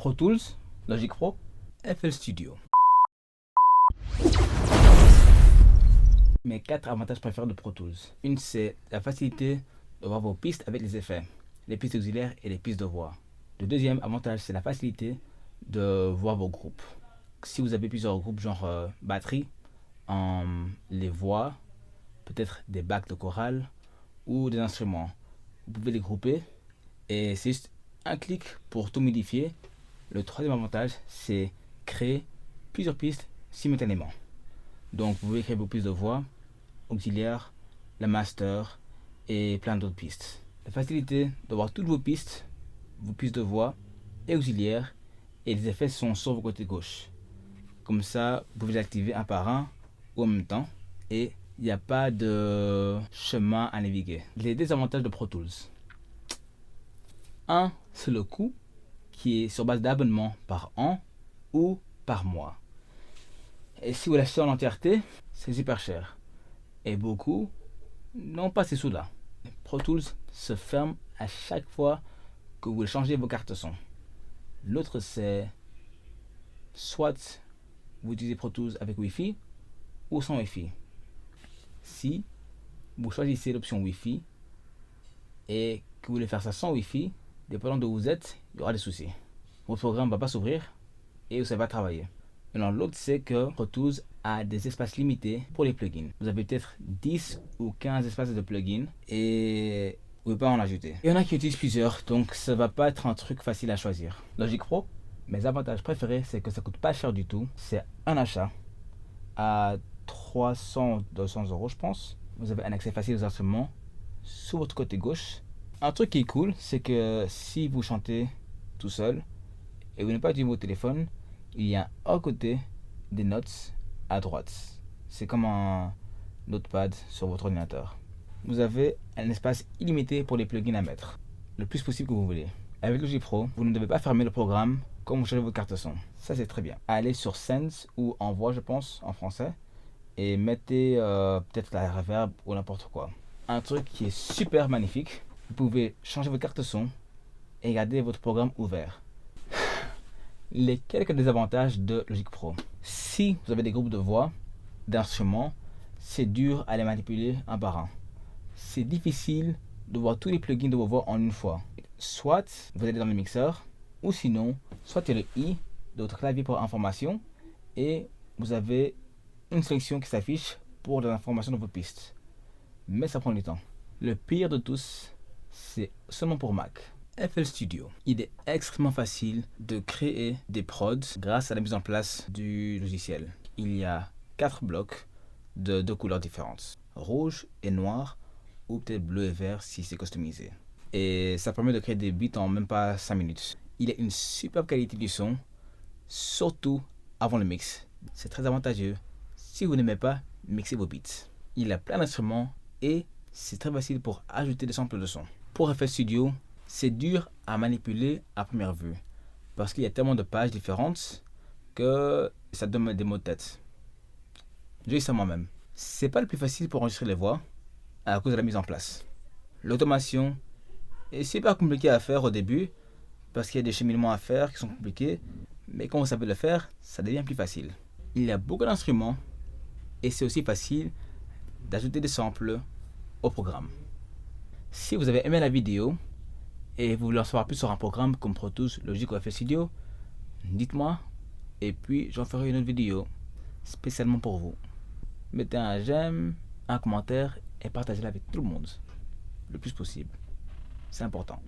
Pro Tools, Logic Pro, FL Studio. Mes 4 avantages préférés de Pro Tools. Une, c'est la facilité de voir vos pistes avec les effets, les pistes auxiliaires et les pistes de voix. Le deuxième avantage, c'est la facilité de voir vos groupes. Si vous avez plusieurs groupes, genre batterie, les voix, peut-être des bacs de chorale ou des instruments, vous pouvez les grouper et c'est juste un clic pour tout modifier. Le troisième avantage, c'est créer plusieurs pistes simultanément. Donc vous pouvez créer vos pistes de voix, auxiliaires, la master et plein d'autres pistes. La facilité de voir toutes vos pistes de voix et auxiliaires, et les effets sont sur vos côtés gauche. Comme ça, vous pouvez les activer un par un ou en même temps et il n'y a pas de chemin à naviguer. Les désavantages de Pro Tools. 1, c'est le coût qui est sur base d'abonnement par an ou par mois. Et si vous l'achetez en entièreté, c'est super cher. Et beaucoup n'ont pas ces sous-là. Pro Tools se ferme à chaque fois que vous voulez changer vos cartes son. L'autre, c'est soit vous utilisez Pro Tools avec Wi-Fi ou sans Wi-Fi. Si vous choisissez l'option Wi-Fi et que vous voulez faire ça sans Wi-Fi, dépendant d'où vous êtes, il y aura des soucis. Votre programme ne va pas s'ouvrir et vous savez pas travailler. Maintenant, l'autre, c'est que Pro Tools a des espaces limités pour les plugins. Vous avez peut-être 10 ou 15 espaces de plugins et vous ne pouvez pas en ajouter. Il y en a qui utilisent plusieurs, donc ça ne va pas être un truc facile à choisir. Logic Pro, mes avantages préférés, c'est que ça coûte pas cher du tout. C'est un achat à 300-200 euros, je pense. Vous avez un accès facile aux instruments sur votre côté gauche. Un truc qui est cool, c'est que si vous chantez tout seul et vous n'avez pas utilisé votre téléphone, il y a à côté des notes à droite. C'est comme un notepad sur votre ordinateur. Vous avez un espace illimité pour les plugins à mettre, le plus possible que vous voulez. Avec Logic Pro, vous ne devez pas fermer le programme quand vous changez votre carte son. Ça, c'est très bien. Allez sur Sense ou Envoie, je pense, en français, et mettez peut-être la reverb ou n'importe quoi. Un truc qui est super magnifique, vous pouvez changer votre carte son et garder votre programme ouvert. Les quelques désavantages de Logic Pro. Si vous avez des groupes de voix, d'instruments, c'est dur à les manipuler un par un. C'est difficile de voir tous les plugins de vos voix en une fois. Soit vous allez dans le mixeur, ou sinon, soit il y a le i de votre clavier pour information, et vous avez une sélection qui s'affiche pour les informations de vos pistes. Mais ça prend du temps. Le pire de tous, c'est seulement pour Mac. FL Studio. Il est extrêmement facile de créer des prods grâce à la mise en place du logiciel. Il y a 4 blocs de 2 couleurs différentes, rouge et noir, ou peut-être bleu et vert si c'est customisé. Et ça permet de créer des beats en même pas 5 minutes. Il a une superbe qualité du son, surtout avant le mix. C'est très avantageux. Si vous n'aimez pas, mixez vos beats. Il a plein d'instruments et c'est très facile pour ajouter des samples de son. Pour FL Studio, c'est dur à manipuler à première vue parce qu'il y a tellement de pages différentes que ça donne des maux de tête. J'ai eu ça moi-même. C'est pas le plus facile pour enregistrer les voix à cause de la mise en place. L'automation est super compliqué à faire au début parce qu'il y a des cheminements à faire qui sont compliqués, mais quand vous savez le faire, ça devient plus facile. Il y a beaucoup d'instruments et c'est aussi facile d'ajouter des samples au programme. Si vous avez aimé la vidéo et vous voulez en savoir plus sur un programme comme Pro Tools, Logic ou FL Studio, dites-moi et puis j'en ferai une autre vidéo spécialement pour vous. Mettez un j'aime, un commentaire et partagez-la avec tout le monde le plus possible. C'est important.